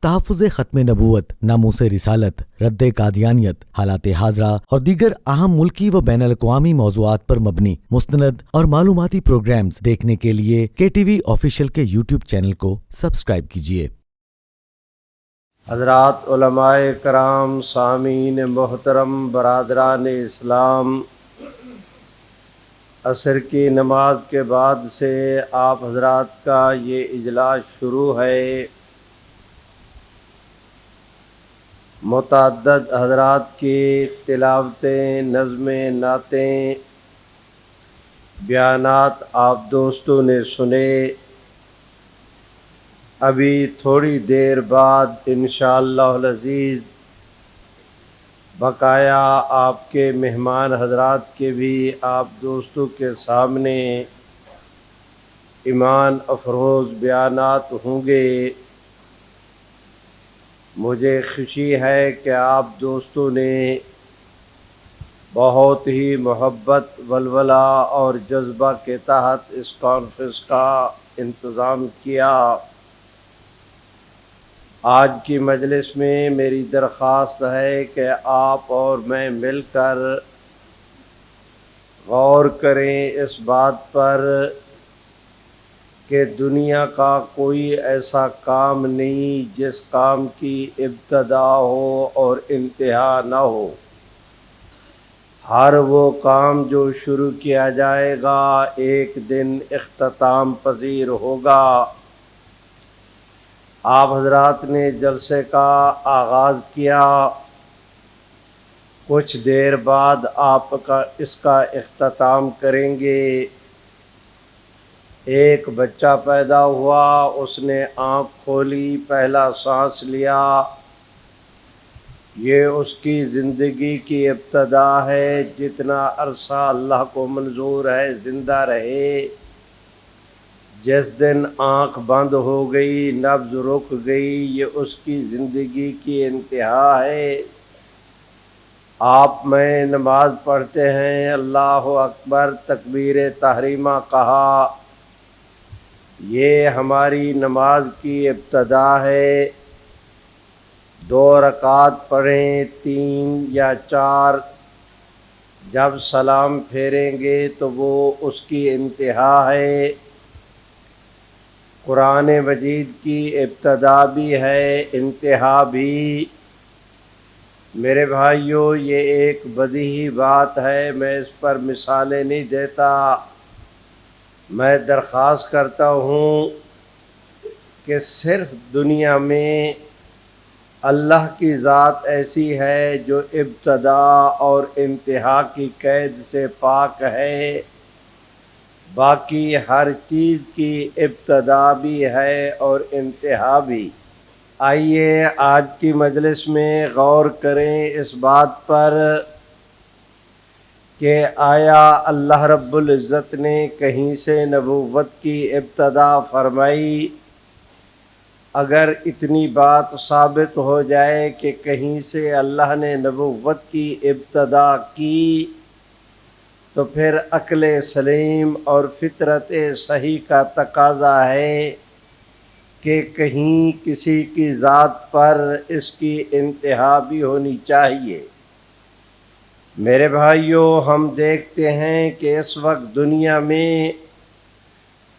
تحفظ ختم نبوت، ناموس رسالت، رد قادیانیت، حالات حاضرہ اور دیگر اہم ملکی و بین الاقوامی موضوعات پر مبنی مستند اور معلوماتی پروگرامز دیکھنے کے لیے کے ٹی وی آفیشیل کے یوٹیوب چینل کو سبسکرائب کیجیے۔ حضرات علماء کرام، سامعین محترم، برادران اسلام، عصر کی نماز کے بعد سے آپ حضرات کا یہ اجلاس شروع ہے۔ متعدد حضرات کی تلاوتیں، نظمیں، نعتیں، بیانات آپ دوستوں نے سنے۔ ابھی تھوڑی دیر بعد انشاءاللہ العزیز بقایا آپ کے مہمان حضرات کے بھی آپ دوستوں کے سامنے ایمان افروز بیانات ہوں گے۔ مجھے خوشی ہے کہ آپ دوستوں نے بہت ہی محبت، ولولہ اور جذبہ کے تحت اس کانفرنس کا انتظام کیا۔ آج کی مجلس میں میری درخواست ہے کہ آپ اور میں مل کر غور کریں اس بات پر کہ دنیا کا کوئی ایسا کام نہیں جس کام کی ابتدا ہو اور انتہا نہ ہو۔ ہر وہ کام جو شروع کیا جائے گا ایک دن اختتام پذیر ہوگا۔ آپ حضرات نے جلسے کا آغاز کیا، کچھ دیر بعد آپ اس کا اختتام کریں گے۔ ایک بچہ پیدا ہوا، اس نے آنکھ کھولی، پہلا سانس لیا، یہ اس کی زندگی کی ابتدا ہے۔ جتنا عرصہ اللہ کو منظور ہے زندہ رہے، جس دن آنکھ بند ہو گئی، نبض رک گئی، یہ اس کی زندگی کی انتہا ہے۔ آپ میں نماز پڑھتے ہیں، اللہ اکبر، تکبیر تحریمہ کہا، یہ ہماری نماز کی ابتدا ہے۔ 2 رکعت پڑھیں، 3 یا 4، جب سلام پھیریں گے تو وہ اس کی انتہا ہے۔ قرآن مجید کی ابتدا بھی ہے، انتہا بھی۔ میرے بھائیوں، یہ ایک بدیہی بات ہے، میں اس پر مثالیں نہیں دیتا۔ میں درخواست کرتا ہوں کہ صرف دنیا میں اللہ کی ذات ایسی ہے جو ابتدا اور انتہا کی قید سے پاک ہے، باقی ہر چیز کی ابتدا بھی ہے اور انتہا بھی۔ آئیے آج کی مجلس میں غور کریں اس بات پر کہ آیا اللہ رب العزت نے کہیں سے نبوت کی ابتدا فرمائی؟ اگر اتنی بات ثابت ہو جائے کہ کہیں سے اللہ نے نبوت کی ابتدا کی تو پھر عقل سلیم اور فطرت صحیح کا تقاضا ہے کہ کہیں کسی کی ذات پر اس کی انتہا بھی ہونی چاہیے۔ میرے بھائیوں، ہم دیکھتے ہیں کہ اس وقت دنیا میں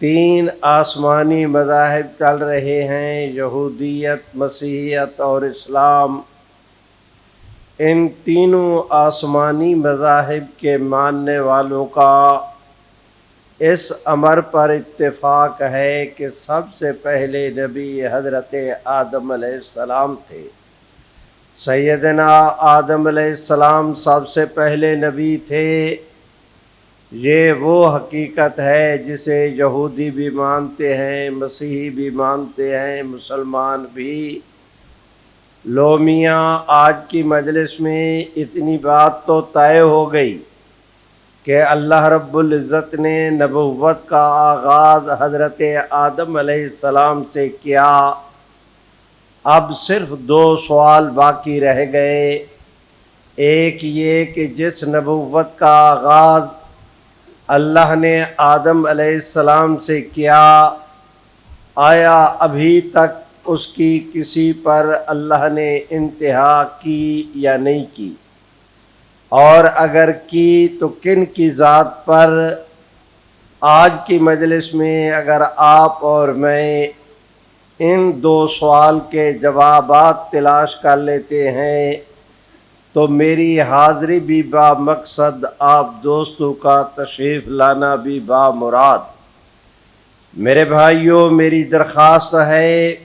3 آسمانی مذاہب چل رہے ہیں، یہودیت، مسیحیت اور اسلام۔ ان تینوں آسمانی مذاہب کے ماننے والوں کا اس امر پر اتفاق ہے کہ سب سے پہلے نبی حضرت آدم علیہ السلام تھے۔ سیدنا آدم علیہ السلام سب سے پہلے نبی تھے۔ یہ وہ حقیقت ہے جسے یہودی بھی مانتے ہیں، مسیحی بھی مانتے ہیں، مسلمان بھی۔ لو میاں، آج کی مجلس میں اتنی بات تو طے ہو گئی کہ اللہ رب العزت نے نبوت کا آغاز حضرت آدم علیہ السلام سے کیا۔ اب صرف 2 سوال باقی رہ گئے۔ ایک یہ کہ جس نبوت کا آغاز اللہ نے آدم علیہ السلام سے کیا، آیا ابھی تک اس کی کسی پر اللہ نے انتہا کی یا نہیں کی، اور اگر کی تو کن کی ذات پر۔ آج کی مجلس میں اگر آپ اور میں ان دو سوال کے جوابات تلاش کر لیتے ہیں تو میری حاضری بھی با مقصد، آپ دوستوں کا تشریف لانا بھی با مراد۔ میرے بھائیوں، میری درخواست ہے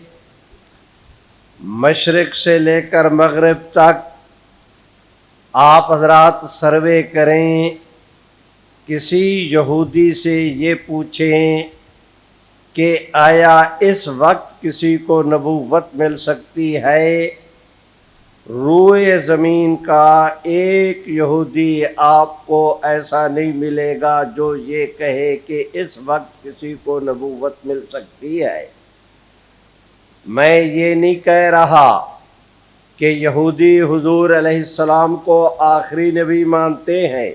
مشرق سے لے کر مغرب تک آپ حضرات سروے کریں، کسی یہودی سے یہ پوچھیں کہ آیا اس وقت کسی کو نبوت مل سکتی ہے؟ روئے زمین کا ایک یہودی آپ کو ایسا نہیں ملے گا جو یہ کہے کہ اس وقت کسی کو نبوت مل سکتی ہے۔ میں یہ نہیں کہہ رہا کہ یہودی حضور علیہ السلام کو آخری نبی مانتے ہیں،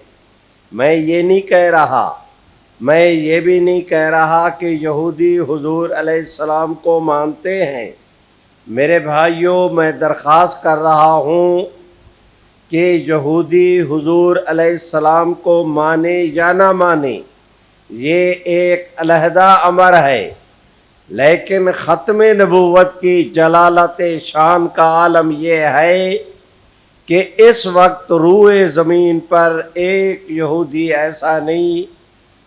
میں یہ نہیں کہہ رہا۔ میں یہ بھی نہیں کہہ رہا کہ یہودی حضور علیہ السلام کو مانتے ہیں۔ میرے بھائیوں، میں درخواست کر رہا ہوں کہ یہودی حضور علیہ السلام کو مانے یا نہ مانے، یہ ایک علیحدہ امر ہے، لیکن ختم نبوت کی جلالت شان کا عالم یہ ہے کہ اس وقت روئے زمین پر ایک یہودی ایسا نہیں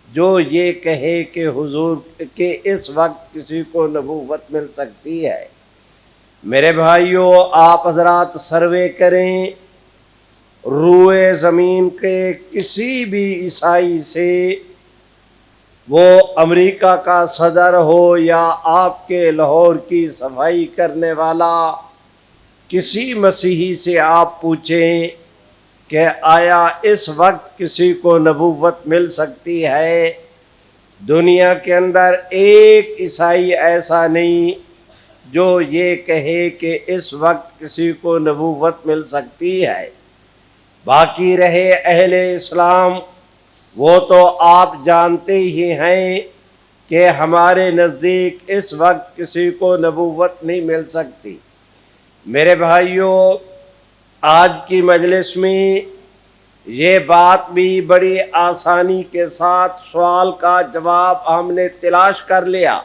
جو یہ کہے کہ حضور کہ اس وقت کسی کو نبوت مل سکتی ہے۔ میرے بھائیوں، آپ حضرات سروے کریں، روئے زمین کے کسی بھی عیسائی سے، وہ امریکہ کا صدر ہو یا آپ کے لاہور کی صفائی کرنے والا، کسی مسیحی سے آپ پوچھیں کہ آیا اس وقت کسی کو نبوت مل سکتی ہے؟ دنیا کے اندر ایک عیسائی ایسا نہیں جو یہ کہے کہ اس وقت کسی کو نبوت مل سکتی ہے۔ باقی رہے اہل اسلام، وہ تو آپ جانتے ہی ہیں کہ ہمارے نزدیک اس وقت کسی کو نبوت نہیں مل سکتی۔ میرے بھائیوں، آج کی مجلس میں یہ بات بھی بڑی آسانی کے ساتھ سوال کا جواب ہم نے تلاش کر لیا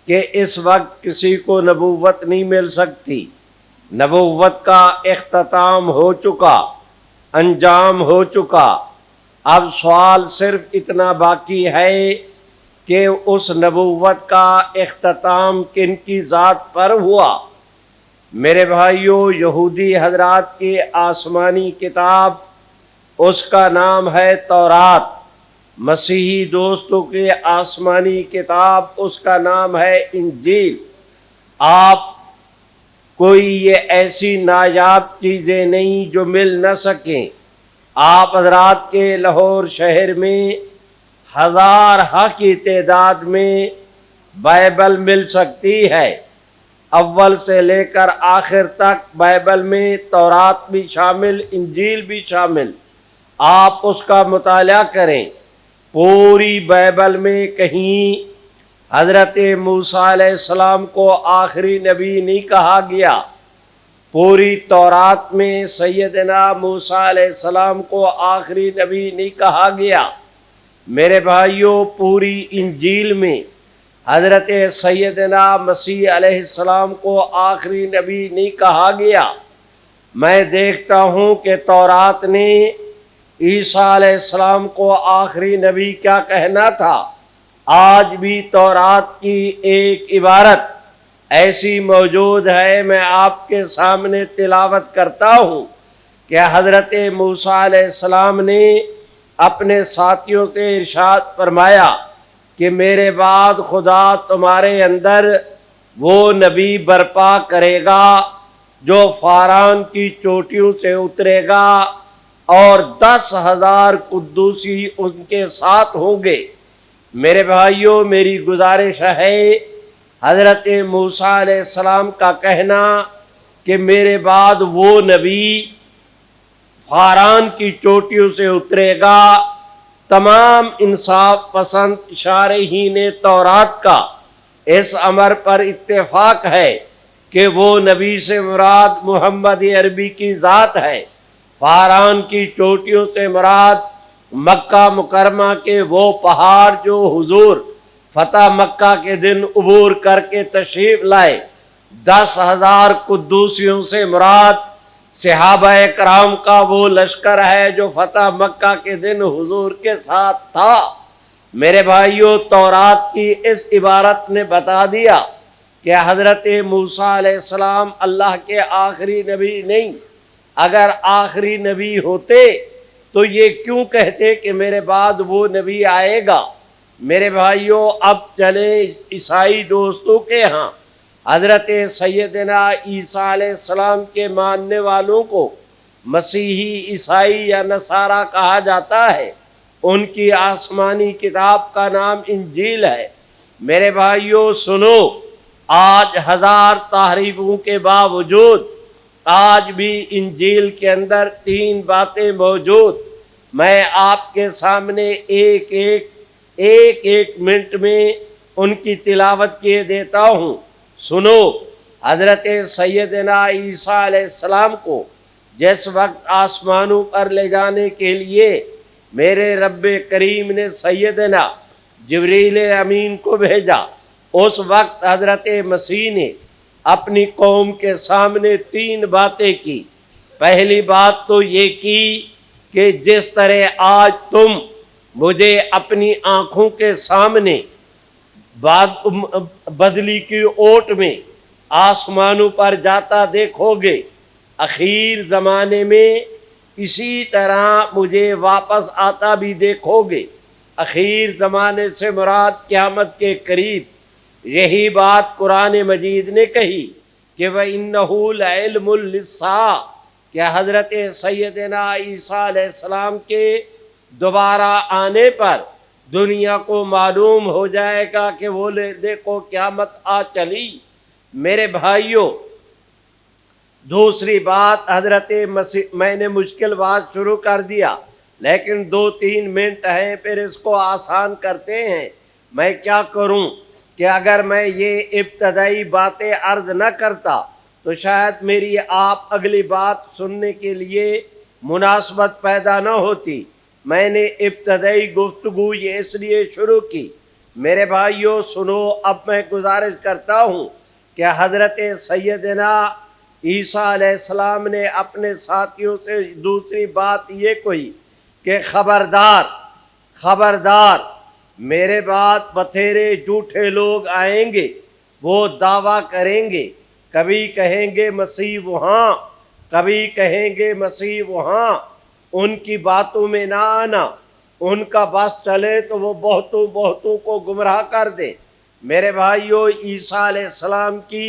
کہ اس وقت کسی کو نبوت نہیں مل سکتی۔ نبوت کا اختتام ہو چکا، انجام ہو چکا۔ اب سوال صرف اتنا باقی ہے کہ اس نبوت کا اختتام کن کی ذات پر ہوا۔ میرے بھائیوں، یہودی حضرات کی آسمانی کتاب، اس کا نام ہے تورات۔ مسیحی دوستوں کی آسمانی کتاب، اس کا نام ہے انجیل۔ آپ کوئی یہ ایسی نایاب چیزیں نہیں جو مل نہ سکیں۔ آپ حضرات کے لاہور شہر میں ہزارہ کی تعداد میں بائبل مل سکتی ہے، اول سے لے کر آخر تک بائبل میں تورات بھی شامل، انجیل بھی شامل۔ آپ اس کا مطالعہ کریں۔ پوری بائبل میں کہیں حضرت موسیٰ علیہ السلام کو آخری نبی نہیں کہا گیا۔ پوری تورات میں سیدنا موسیٰ علیہ السلام کو آخری نبی نہیں کہا گیا۔ میرے بھائیوں، پوری انجیل میں حضرت سیدنا مسیح علیہ السلام کو آخری نبی نہیں کہا گیا۔ میں دیکھتا ہوں کہ تورات نے عیسیٰ علیہ السلام کو آخری نبی کیا کہنا تھا۔ آج بھی تورات کی ایک عبارت ایسی موجود ہے، میں آپ کے سامنے تلاوت کرتا ہوں کہ حضرت موسیٰ علیہ السلام نے اپنے ساتھیوں سے ارشاد فرمایا کہ میرے بعد خدا تمہارے اندر وہ نبی برپا کرے گا جو فاران کی چوٹیوں سے اترے گا، اور 10,000 قدوسی ان کے ساتھ ہوں گے۔ میرے بھائیوں، میری گزارش ہے، حضرت موسیٰ علیہ السلام کا کہنا کہ میرے بعد وہ نبی فاران کی چوٹیوں سے اترے گا، تمام انصاف پسند شارحین تورات کا اس امر پر اتفاق ہے کہ وہ نبی سے مراد محمد عربی کی ذات ہے، فاران کی چوٹیوں سے مراد مکہ مکرمہ کے وہ پہاڑ جو حضور فتح مکہ کے دن عبور کر کے تشریف لائے، 10,000 قدوسیوں سے مراد صحابہ کرام کا وہ لشکر ہے جو فتح مکہ کے دن حضور کے ساتھ تھا۔ میرے بھائیوں، تورات کی اس عبارت نے بتا دیا کہ حضرت موسیٰ علیہ السلام اللہ کے آخری نبی نہیں۔ اگر آخری نبی ہوتے تو یہ کیوں کہتے کہ میرے بعد وہ نبی آئے گا؟ میرے بھائیوں، اب چلے عیسائی دوستوں کے ہاں۔ حضرت سیدنا عیسیٰ علیہ السلام کے ماننے والوں کو مسیحی، عیسائی یا نصارہ کہا جاتا ہے۔ ان کی آسمانی کتاب کا نام انجیل ہے۔ میرے بھائیوں سنو، آج 1000 تحریفوں کے باوجود آج بھی انجیل کے اندر 3 باتیں موجود۔ میں آپ کے سامنے ایک ایک منٹ میں ان کی تلاوت کیے دیتا ہوں۔ سنو، حضرت سیدنا عیسیٰ علیہ السلام کو جس وقت آسمانوں پر لے جانے کے لیے میرے رب کریم نے سیدنا جبریل امین کو بھیجا، اس وقت حضرت مسیح نے اپنی قوم کے سامنے 3 باتیں کی۔ پہلی بات تو یہ کی کہ جس طرح آج تم مجھے اپنی آنکھوں کے سامنے بدلی کی اوٹ میں آسمانوں پر جاتا دیکھو گے، اخیر زمانے میں اسی طرح مجھے واپس آتا بھی دیکھو گے۔ اخیر زمانے سے مراد قیامت کے قریب۔ یہی بات قرآن مجید نے کہی کہ وَإِنَّهُ لَعِلْمٌ لِلسَّاعَةِ، کہ حضرت سیدنا عیسیٰ علیہ السلام کے دوبارہ آنے پر دنیا کو معلوم ہو جائے گا کہ وہ دیکھو قیامت آ چلی۔ میرے بھائیوں، دوسری بات حضرت مسیح، میں نے مشکل بات شروع کر دیا لیکن 2-3 منٹ ہیں، پھر اس کو آسان کرتے ہیں۔ میں کیا کروں کہ اگر میں یہ ابتدائی باتیں عرض نہ کرتا تو شاید میری آپ اگلی بات سننے کے لیے مناسبت پیدا نہ ہوتی۔ میں نے ابتدائی گفتگو یہ اس لیے شروع کی۔ میرے بھائیوں سنو، اب میں گزارش کرتا ہوں کہ حضرت سیدنا عیسیٰ علیہ السلام نے اپنے ساتھیوں سے دوسری بات یہ کہی کہ خبردار خبردار، میرے بعد بتھیرے جھوٹے لوگ آئیں گے، وہ دعویٰ کریں گے، کبھی کہیں گے مسیح وہاں، کبھی کہیں گے مسیح وہاں۔ ان کی باتوں میں نہ آنا، ان کا بس چلے تو وہ بہتوں کو گمراہ کر دے۔ میرے بھائیوں، عیسیٰ علیہ السلام کی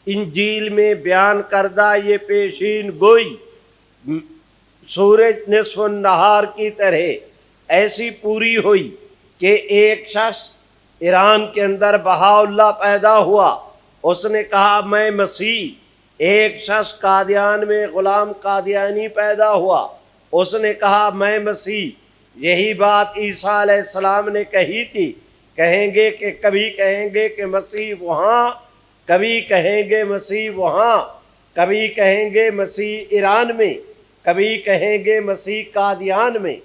انجیل میں بیان کردہ یہ پیشین گوئی سورج نصف النہار کی طرح ایسی پوری ہوئی کہ ایک شخص ایران کے اندر بہاءاللہ پیدا ہوا، اس نے کہا میں مسیح۔ ایک شخص قادیان میں غلام قادیانی پیدا ہوا، اس نے کہا میں مسیح۔ یہی بات عیسیٰ علیہ السلام نے کہی تھی، کہیں گے کہ کبھی کہیں گے کہ مسیح وہاں، کبھی کہیں گے مسیح وہاں، کبھی کہیں گے مسیح ایران میں، کبھی کہیں گے مسیح قادیان میں۔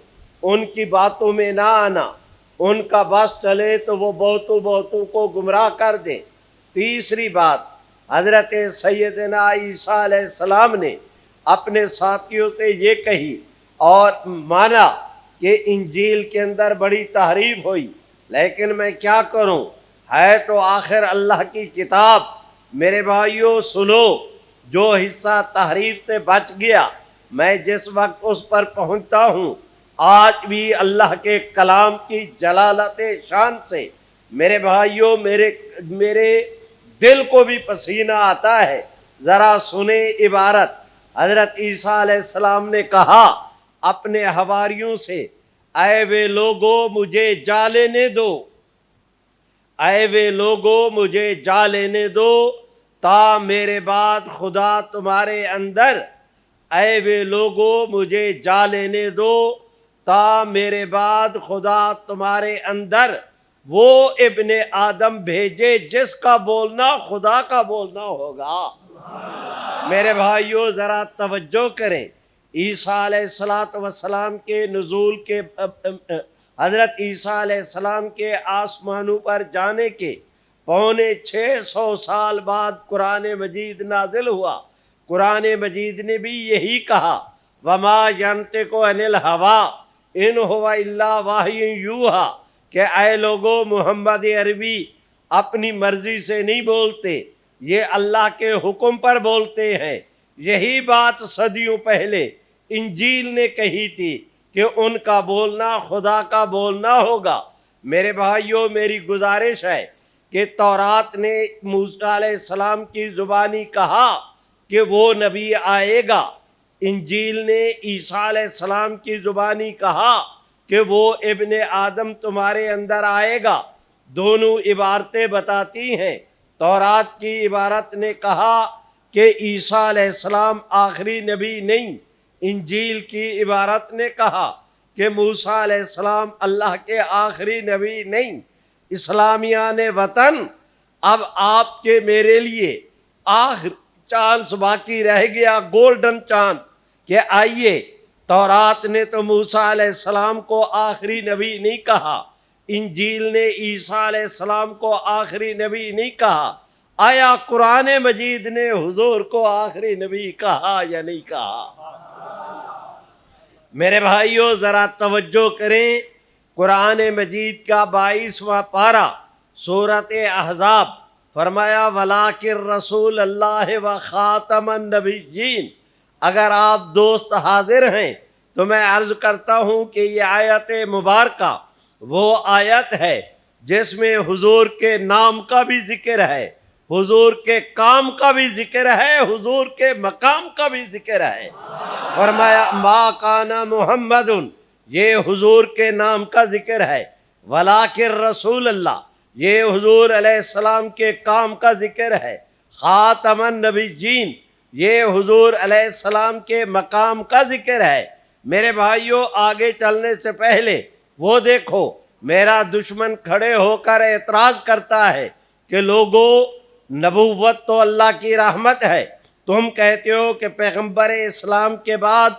ان کی باتوں میں نہ آنا، ان کا بس چلے تو وہ بہتوں کو گمراہ کر دیں۔ تیسری بات، حضرت سیدنا عیسیٰ علیہ السلام نے اپنے ساتھیوں سے یہ کہی اور مانا کہ انجیل کے اندر بڑی تحریف ہوئی، لیکن میں کیا کروں، ہے تو آخر اللہ کی کتاب۔ میرے بھائیوں سنو، جو حصہ تحریف سے بچ گیا، میں جس وقت اس پر پہنچتا ہوں، آج بھی اللہ کے کلام کی جلالت شان سے میرے بھائیوں میرے دل کو بھی پسینہ آتا ہے۔ ذرا سنیں عبارت۔ حضرت عیسیٰ علیہ السلام نے کہا اپنے حواریوں سے، اے وے لوگو مجھے جا لینے دو، اے وے لوگو مجھے جا لینے دو تا میرے بعد خدا تمہارے اندر، اے وے لوگو مجھے جا لینے دو تا میرے بعد خدا تمہارے اندر وہ ابن آدم بھیجے جس کا بولنا خدا کا بولنا ہوگا۔ میرے بھائیوں ذرا توجہ کریں، عیسیٰ علیہ السلام کے نزول کے حضرت عیسیٰ علیہ السلام کے آسمانوں پر جانے کے 650 سال بعد قرآن مجید نازل ہوا۔ قرآن مجید نے بھی یہی کہا، وما ينطق عن الهوى ان هو الا وحی یوحی، کہ اے لوگو محمد عربی اپنی مرضی سے نہیں بولتے، یہ اللہ کے حکم پر بولتے ہیں۔ یہی بات صدیوں پہلے انجیل نے کہی تھی کہ ان کا بولنا خدا کا بولنا ہوگا۔ میرے بھائیوں میری گزارش ہے کہ تورات نے موسیٰ علیہ السلام کی زبانی کہا کہ وہ نبی آئے گا، انجیل نے عیسیٰ علیہ السلام کی زبانی کہا کہ وہ ابن آدم تمہارے اندر آئے گا۔ دونوں عبارتیں بتاتی ہیں، تورات کی عبارت نے کہا کہ عیسیٰ علیہ السلام آخری نبی نہیں، انجیل کی عبارت نے کہا کہ موسیٰ علیہ السلام اللہ کے آخری نبی نہیں۔ اسلامیان وطن، اب آپ کے میرے لیے آخر چانس باقی رہ گیا، گولڈن چانس، کہ آئیے تورات نے تو موسیٰ علیہ السلام کو آخری نبی نہیں کہا، انجیل نے عیسیٰ علیہ السلام کو آخری نبی نہیں کہا، آیا قرآن مجید نے حضور کو آخری نبی کہا یا نہیں کہا؟ میرے بھائیوں ذرا توجہ کریں، قرآن مجید کا 22واں پارہ سورۃ احزاب فرمایا وَلَٰكِن رسول اللہ و خاتم النبیین۔ اگر آپ دوست حاضر ہیں تو میں عرض کرتا ہوں کہ یہ آیت مبارکہ وہ آیت ہے جس میں حضور کے نام کا بھی ذکر ہے، حضور کے کام کا بھی ذکر ہے، حضور کے مقام کا بھی ذکر ہے۔ فرمایا ما کان محمد، یہ حضور کے نام کا ذکر ہے، ولیکن رسول اللہ، یہ حضور علیہ السلام کے کام کا ذکر ہے، خاتم النبیین، یہ حضور علیہ السلام کے مقام کا ذکر ہے۔ میرے بھائیوں آگے چلنے سے پہلے وہ دیکھو میرا دشمن کھڑے ہو کر اعتراض کرتا ہے کہ لوگو نبوت تو اللہ کی رحمت ہے، تم کہتے ہو کہ پیغمبر اسلام کے بعد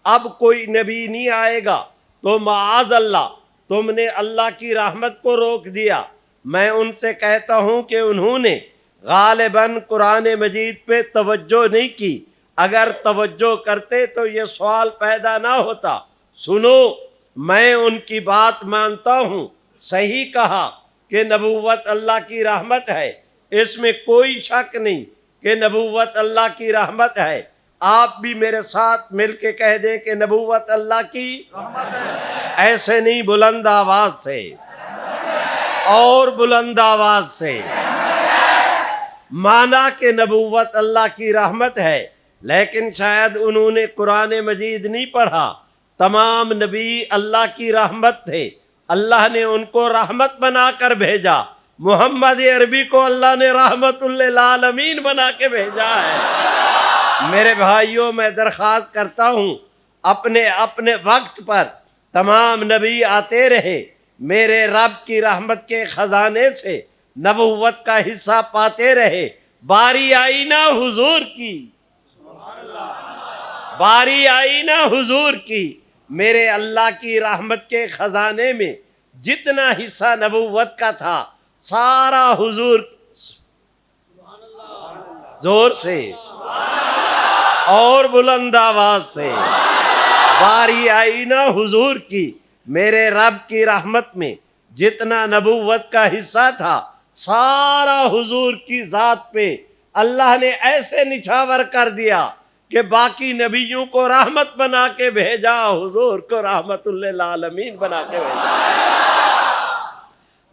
اب کوئی نبی نہیں آئے گا، تو معاذ اللہ تم نے اللہ کی رحمت کو روک دیا۔ میں ان سے کہتا ہوں کہ انہوں نے غالباً قرآن مجید پہ توجہ نہیں کی، اگر توجہ کرتے تو یہ سوال پیدا نہ ہوتا۔ سنو، میں ان کی بات مانتا ہوں، صحیح کہا کہ نبوت اللہ کی رحمت ہے، اس میں کوئی شک نہیں کہ نبوت اللہ کی رحمت ہے۔ آپ بھی میرے ساتھ مل کے کہہ دیں کہ نبوت اللہ کی رحمت ہے۔ ایسے نہیں، بلند آواز سے اور بلند آواز سے مانا کہ نبوت اللہ کی رحمت ہے، لیکن شاید انہوں نے قرآن مجید نہیں پڑھا۔ تمام نبی اللہ کی رحمت تھے، اللہ نے ان کو رحمت بنا کر بھیجا۔ محمد عربی کو اللہ نے رحمت للعالمین بنا کے بھیجا ہے۔ میرے بھائیوں میں درخواست کرتا ہوں اپنے وقت پر تمام نبی آتے رہے، میرے رب کی رحمت کے خزانے سے نبوت کا حصہ پاتے رہے۔ باری آئی نا حضور کی، باری آئی نا حضور کی، میرے اللہ کی رحمت کے خزانے میں جتنا حصہ نبوت کا تھا سارا حضور، زور سے اور بلند آواز سے، باری آئی نا حضور کی، میرے رب کی رحمت میں جتنا نبوت کا حصہ تھا سارا حضور کی ذات پہ اللہ نے ایسے نچھاور کر دیا کہ باقی نبیوں کو رحمت بنا کے بھیجا، حضور کو رحمت للعالمین بنا کے بھیجا۔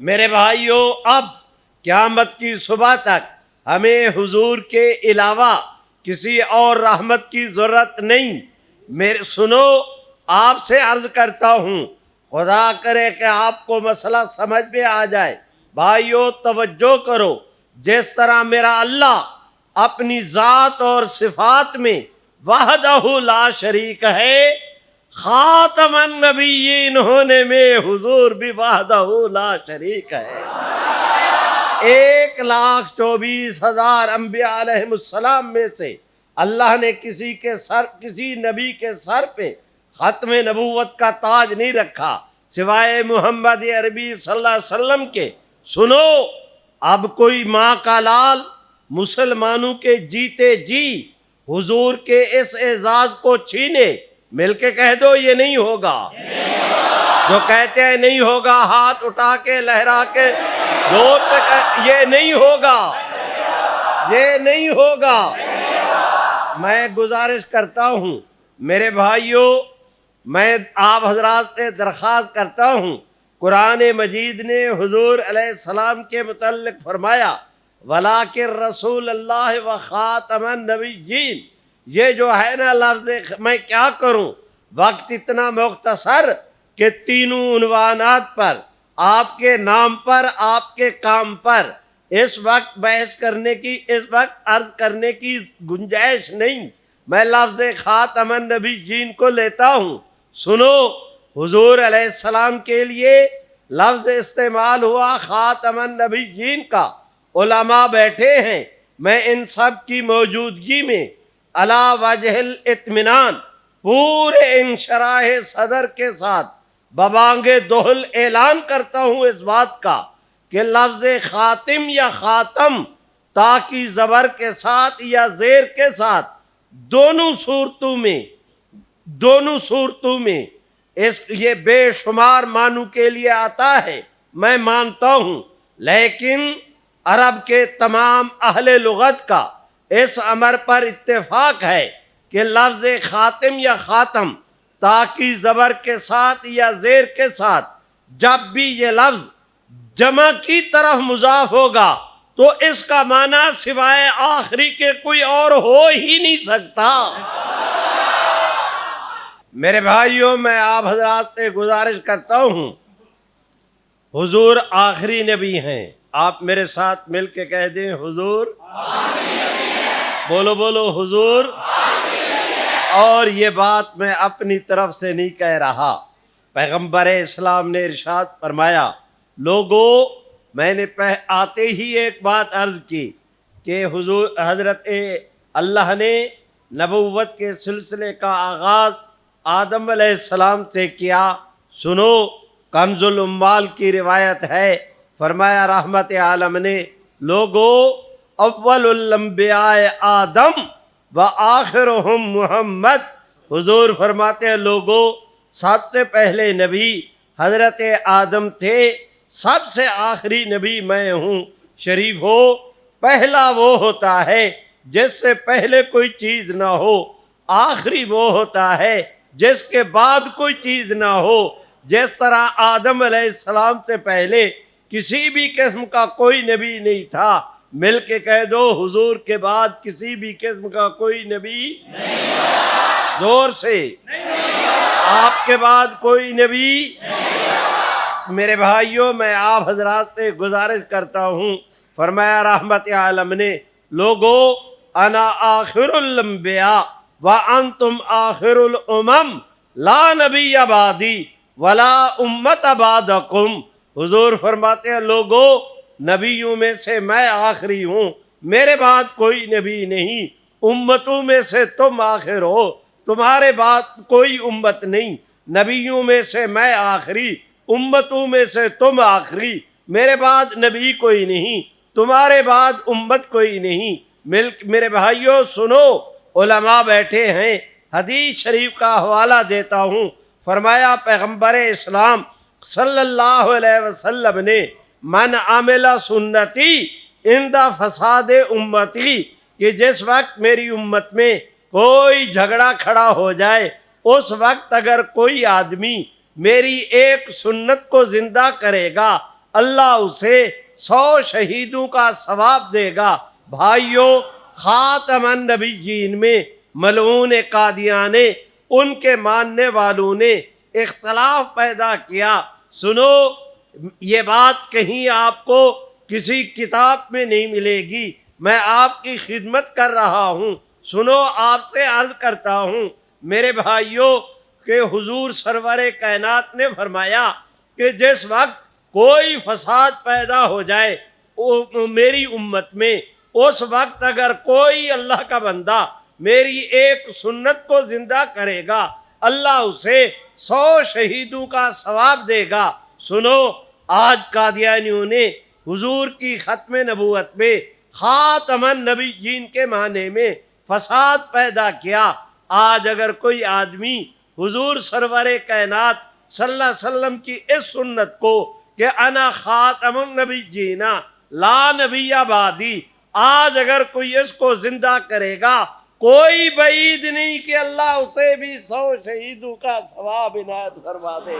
میرے بھائیوں اب قیامت کی صبح تک ہمیں حضور کے علاوہ کسی اور رحمت کی ضرورت نہیں۔ میرے سنو، آپ سے عرض کرتا ہوں، خدا کرے کہ آپ کو مسئلہ سمجھ میں آ جائے۔ بھائیو توجہ کرو، جس طرح میرا اللہ اپنی ذات اور صفات میں وحدہ لا شریک ہے، خاتم النبیین ہونے میں حضور بھی وحدہ لا شریک ہے۔ 1,24,000 انبیاء علیہ السلام میں سے اللہ نے کسی نبی کے سر پہ ختم نبوت کا تاج نہیں رکھا سوائے محمد عربی صلی اللہ علیہ وسلم کے۔ سنو، اب کوئی ماں کا لال مسلمانوں کے جیتے جی حضور کے اس اعزاز کو چھینے، مل کے کہہ دو یہ نہیں ہوگا۔ جو کہتے ہیں نہیں ہوگا ہاتھ اٹھا کے لہرا کے زور سے یہ نہیں ہوگا، یہ نہیں ہوگا۔ میں گزارش کرتا ہوں میرے بھائیوں، میں آپ حضرات سے درخواست کرتا ہوں، قرآن مجید نے حضور علیہ السلام کے متعلق فرمایا وَلَٰكِن رسول اللہ وخاتم النبیین۔ یہ جو ہے نا لفظ میں کیا کروں، وقت اتنا مختصر کہ تینوں عنوانات پر، آپ کے نام پر، آپ کے کام پر اس وقت بحث کرنے کی، اس وقت عرض کرنے کی گنجائش نہیں۔ میں لفظ خاتم النبیین کو لیتا ہوں۔ سنو، حضور علیہ السلام کے لیے لفظ استعمال ہوا خاتم النبیین کا، علماء بیٹھے ہیں، میں ان سب کی موجودگی میں علی وجہ الاطمینان پورے انشراح صدر کے ساتھ ببانگ دہل اعلان کرتا ہوں اس بات کا کہ لفظ خاتم یا خاتم تا کی زبر کے ساتھ یا زیر کے ساتھ دونوں صورتوں میں یہ بے شمار معنوں کے لیے آتا ہے، میں مانتا ہوں، لیکن عرب کے تمام اہل لغت کا اس امر پر اتفاق ہے کہ لفظ خاتم یا خاتم تا کی زبر کے ساتھ یا زیر کے ساتھ جب بھی یہ لفظ جمع کی طرف مضاف ہوگا تو اس کا معنی سوائے آخری کے کوئی اور ہو ہی نہیں سکتا۔ میرے بھائیوں، میں آپ حضرات سے گزارش کرتا ہوں، حضور آخری نبی ہیں۔ آپ میرے ساتھ مل کے کہہ دیں حضور بولو بولو حضور۔ اور یہ بات میں اپنی طرف سے نہیں کہہ رہا، پیغمبر اسلام نے ارشاد فرمایا، لوگو میں نے آتے ہی ایک بات عرض کی کہ حضور حضرت اللہ نے نبوت کے سلسلے کا آغاز آدم علیہ السلام سے کیا۔ سنو، کنز الاموال کی روایت ہے، فرمایا رحمت عالم نے، لوگو اول الانبیاء آدم و آخرہم محمد۔ حضور فرماتے ہیں لوگو سب سے پہلے نبی حضرت آدم تھے، سب سے آخری نبی میں ہوں۔ شریف ہو، پہلا وہ ہوتا ہے جس سے پہلے کوئی چیز نہ ہو، آخری وہ ہوتا ہے جس کے بعد کوئی چیز نہ ہو۔ جس طرح آدم علیہ السلام سے پہلے کسی بھی قسم کا کوئی نبی نہیں تھا، مل کے کہہ دو حضور کے بعد کسی بھی قسم کا کوئی نبی نہیں، زور سے آپ کے بعد کوئی نبی نہیں۔ میرے بھائیوں، میں آپ حضرات سے گزارش کرتا ہوں، فرمایا رحمت عالم نے، لوگو انا آخر الانبیاء وانتم آخر الامم لا نبی بعدی ولا امت بعدکم۔ حضور فرماتے ہیں لوگو نبیوں میں سے میں آخری ہوں، میرے بعد کوئی نبی نہیں، امتوں میں سے تم آخر ہو، تمہارے بعد کوئی امت نہیں، نبیوں میں سے میں آخری، امتوں میں سے تم آخری، میرے بعد نبی کوئی نہیں، تمہارے بعد امت کوئی نہیں۔ میرے بھائیوں سنو، علماء بیٹھے ہیں، حدیث شریف کا حوالہ دیتا ہوں، فرمایا پیغمبر اسلام صلی اللہ علیہ وسلم نے، من عمل سنتی عند فساد امتی، کہ جس وقت میری امت میں کوئی جھگڑا کھڑا ہو جائے، اس وقت اگر کوئی آدمی میری ایک سنت کو زندہ کرے گا، اللہ اسے 100 شہیدوں کا ثواب دے گا۔ بھائیوں، خاتم النبیین میں ملعون قادیانے، ان کے ماننے والوں نے اختلاف پیدا کیا۔ سنو، یہ بات کہیں آپ کو کسی کتاب میں نہیں ملے گی، میں آپ کی خدمت کر رہا ہوں۔ سنو، آپ سے عرض کرتا ہوں میرے بھائیوں، کہ حضور سرور کائنات نے فرمایا کہ جس وقت کوئی فساد پیدا ہو جائے میری امت میں، اس وقت اگر کوئی اللہ کا بندہ میری ایک سنت کو زندہ کرے گا، اللہ اسے 100 شہیدوں کا ثواب دے گا۔ سنو، آج قادیانیوں نے حضور کی ختم نبوت میں خاتم النبیین کے معنی میں فساد پیدا کیا۔ آج اگر کوئی آدمی حضور سرور کائنات صلی اللہ علیہ وسلم کی اس سنت کو کہ انا خاتم النبیین لا نبی بعدی، آج اگر کوئی اس کو زندہ کرے گا، کوئی بعید نہیں کہ اللہ اسے بھی 100 شہیدوں کا ثواب عنایت فرما دے۔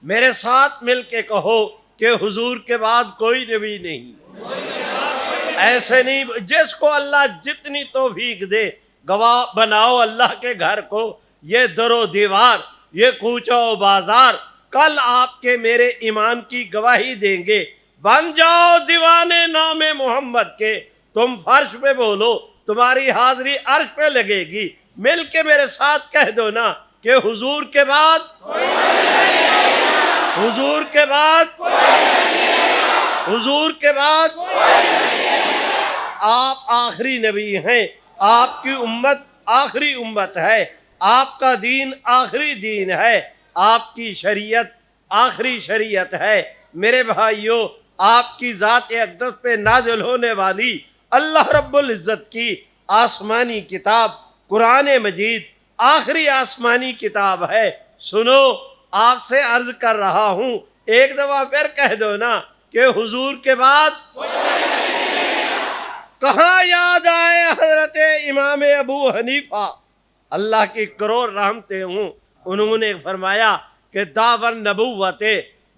میرے ساتھ مل کے کہو کہ حضور کے بعد کوئی نبی نہیں۔ ایسے نہیں، جس کو اللہ جتنی توفیق دے گواہ بناؤ اللہ کے گھر کو، یہ در و دیوار، یہ کوچہ و بازار کل آپ کے میرے ایمان کی گواہی دیں گے۔ بن جاؤ دیوانے نام محمد کے، تم فرش پہ بولو، تمہاری حاضری عرش پہ لگے گی۔ مل کے میرے ساتھ کہہ دو نا کہ حضور کے بعد، حضور کے بعد، حضور کے بعد آپ آخری نبی ہیں، آپ کی امت آخری امت ہے، آپ کا دین آخری دین ہے، آپ کی شریعت آخری شریعت ہے۔ میرے بھائیوں، آپ کی ذات اقدس پہ نازل ہونے والی اللہ رب العزت کی آسمانی کتاب قرآن مجید آخری آسمانی کتاب ہے۔ سنو، آپ سے عرض کر رہا ہوں، ایک دفعہ پھر کہہ دو نا کہ حضور کے بعد کہاں یاد آئے حضرت امام ابو حنیفہ، اللہ کی کروڑ رحمتیں ہوں، انہوں نے فرمایا کہ دعوی نبوت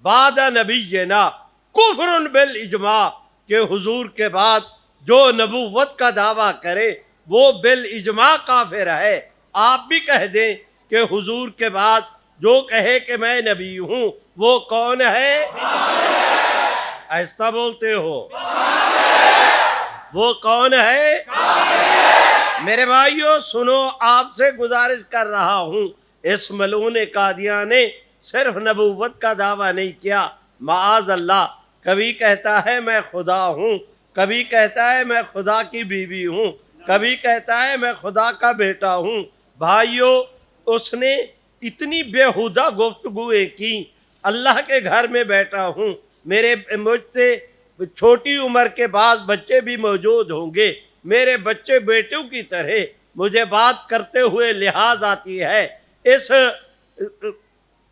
بعد نبینا کفر بالاجماع، کہ حضور کے بعد جو نبوت کا دعویٰ کرے وہ بالاجماع کافر ہے۔ آپ بھی کہہ دیں کہ حضور کے بعد جو کہے کہ میں نبی ہوں وہ کون ہے؟ ایسا بولتے ہو، وہ کون ہے؟ میرے بھائیوں سنو، آپ سے گزارش کر رہا ہوں، اس ملعون قادیان نے صرف نبوت کا دعویٰ نہیں کیا، معاذ اللہ کبھی کہتا ہے میں خدا ہوں، کبھی کہتا ہے میں خدا کی بیوی ہوں، کبھی کہتا ہے میں خدا کا بیٹا ہوں۔ بھائیوں، اس نے اتنی بیہودہ گفتگویں کی، اللہ کے گھر میں بیٹھا ہوں، مجھ سے چھوٹی عمر کے بعض بچے بھی موجود ہوں گے، میرے بچے بیٹوں کی طرح مجھے بات کرتے ہوئے لحاظ آتی ہے۔ اس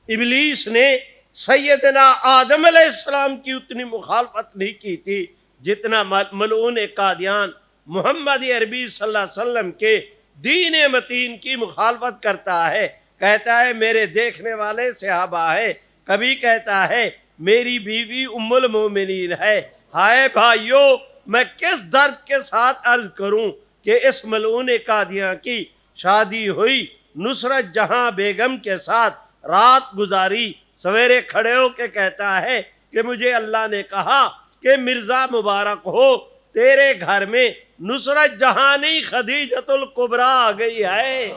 ابلیس نے سیدنا آدم علیہ السلام کی اتنی مخالفت نہیں کی تھی جتنا ملعون قادیان محمد عربی صلی اللہ علیہ وسلم کے دین متین کی مخالفت کرتا ہے۔ کہتا ہے میرے دیکھنے والے صحابہ ہیں، کبھی کہتا ہے میری بیوی ام المومنین ہے۔ ہائے بھائیوں، میں کس درد کے ساتھ عرض کروں کہ اس ملعون قادیاں کی شادی ہوئی، نصرت جہاں بیگم کے ساتھ رات گزاری، سویرے کھڑے ہو کے کہتا ہے کہ مجھے اللہ نے کہا کہ مرزا مبارک ہو، تیرے گھر میں نصرت جہانی خدیجۃ الکبریٰ آ گئی ہے۔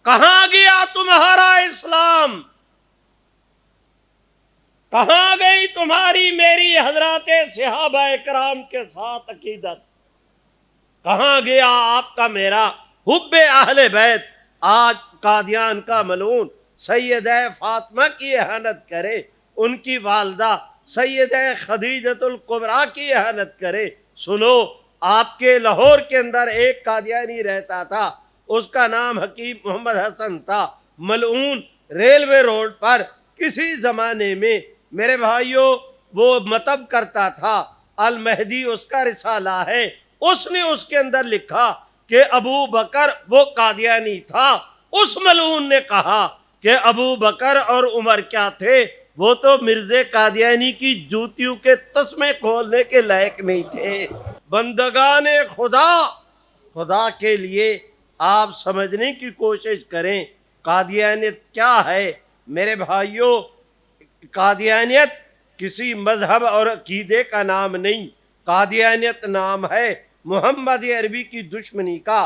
کہاں گیا تمہارا اسلام؟ کہاں گئی تمہاری میری حضرات صحابہ کرام کے ساتھ عقیدت؟ کہاں گیا آپ کا میرا حب اہل بیت؟ آج قادیان کا ملعون سیدہ فاطمہ کی اہانت کرے، ان کی والدہ سیدہ خدیجۃ الکبریٰ کی اہانت کرے۔ سنو، آپ کے لاہور کے اندر ایک قادیانی رہتا تھا، اس کا نام حکیم محمد حسن تھا، ملعون ریلوے روڈ پر کسی زمانے میں میرے بھائیوں وہ مطب کرتا تھا، المہدی اس کا رسالہ ہے، اس نے اس کے اندر لکھا کہ ابو بکر وہ قادیانی تھا۔ اس ملعون نے کہا کہ ابو بکر اور عمر کیا تھے، وہ تو مرزے قادیانی کی جوتیوں کے تسمے کھولنے کے لائق نہیں تھے۔ بندگان خدا، خدا کے لیے آپ سمجھنے کی کوشش کریں قادیانیت کیا ہے۔ میرے بھائیوں، قادیانیت کسی مذہب اور عقیدے کا نام نہیں، قادیانیت نام ہے محمد عربی کی دشمنی کا،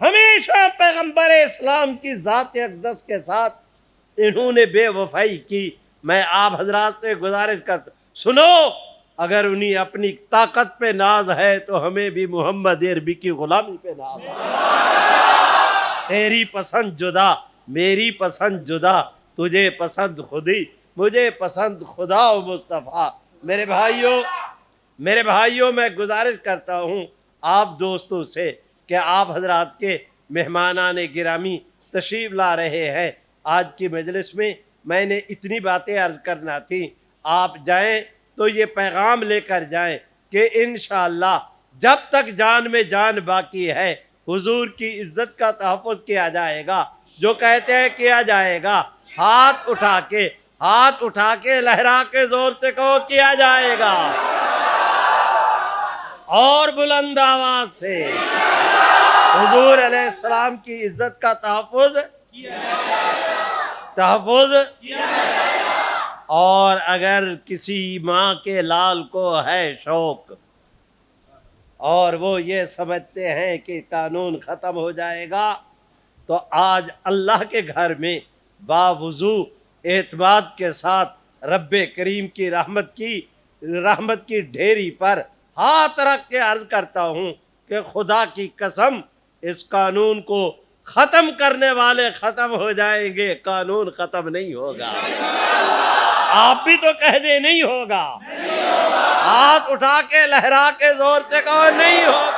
ہمیشہ پیغمبر اسلام کی ذات اقدس کے ساتھ انہوں نے بے وفائی کی. میں آپ حضرات سے گزارش کرتا سنو، اگر انہیں اپنی طاقت پہ ناز ہے تو ہمیں بھی محمد عربی کی غلامی پہ ناز ہے. تیری پسند جدا، میری پسند جدا، تجھے پسند خودی، مجھے پسند خدا و مصطفیٰ. میرے بھائیوں میں گزارش کرتا ہوں آپ دوستوں سے کہ آپ حضرات کے مہمانان گرامی تشریف لا رہے ہیں آج کی مجلس میں نے اتنی باتیں عرض کرنا تھی. آپ جائیں تو یہ پیغام لے کر جائیں کہ انشاءاللہ جب تک جان میں جان باقی ہے حضور کی عزت کا تحفظ کیا جائے گا. جو کہتے ہیں کیا جائے گا، ہاتھ اٹھا کے لہرا کے زور سے کہو کیا جائے گا، اور بلند آواز سے حضور علیہ السلام کی عزت کا تحفظ. اور اگر کسی ماں کے لال کو ہے شوق اور وہ یہ سمجھتے ہیں کہ قانون ختم ہو جائے گا، تو آج اللہ کے گھر میں باوضو اعتماد کے ساتھ رب کریم کی رحمت کی ڈھیری پر ہاتھ رکھ کے عرض کرتا ہوں کہ خدا کی قسم اس قانون کو ختم کرنے والے ختم ہو جائیں گے، قانون ختم نہیں ہوگا. آپ بھی تو کہہ دیں نہیں ہوگا. ہاتھ اٹھا کے لہرا کے زور سے کہو نہیں ہوگا.